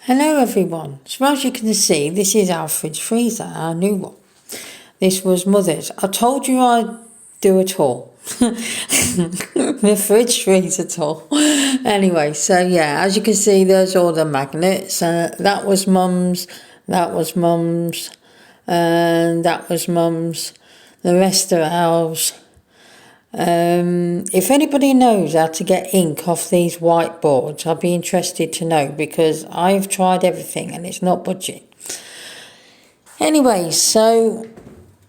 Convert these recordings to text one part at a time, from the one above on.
Hello everyone, so as you can see this is our fridge freezer, our new one. This was Mother's. I told you I'd do a tour. The fridge freezer tour. Anyway, so yeah, as you can see there's all the magnets. That was Mum's, that was Mum's, and that was Mum's. The rest are ours. If anybody knows how to get ink off these whiteboards, I'd be interested to know, because I've tried everything and it's not budging. Anyway, so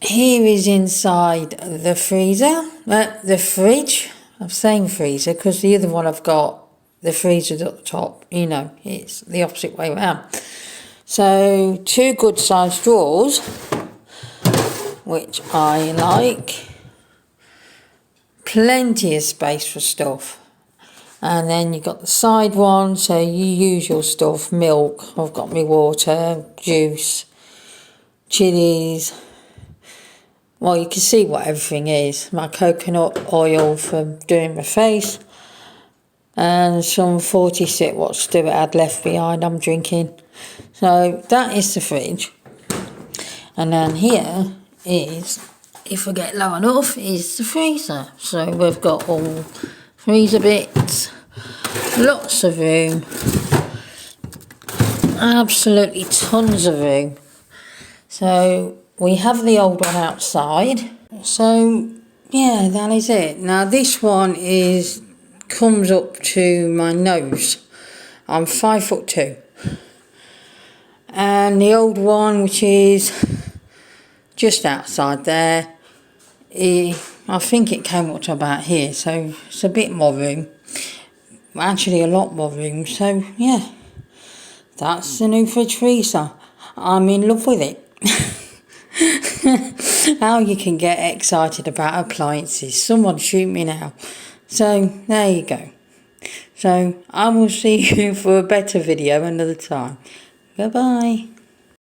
here is inside the freezer, the fridge. I'm saying freezer because the other one I've got, the freezer's at the top, you know, it's the opposite way around. So 2 good sized drawers, which I like. Plenty of space for stuff, and then you've got the side one, so you use your stuff. Milk, I've got my water, juice, chilies. Well, you can see what everything is. My coconut oil for doing my face, and some 46 what Stuart had left behind I'm drinking. So that is the fridge, and then here is, if I get low enough, is the freezer. So we've got all freezer bits, lots of room, absolutely tons of room. So we have the old one outside. So yeah, that is it. Now this one comes up to my nose. I'm 5'2", and the old one, which is just outside there, I think it came up to about here, so it's a bit more room, actually a lot more room. So yeah, that's the new fridge freezer. I'm in love with it. How you can get excited about appliances, someone shoot me now. So there you go. So I will see you for a better video another time. Goodbye.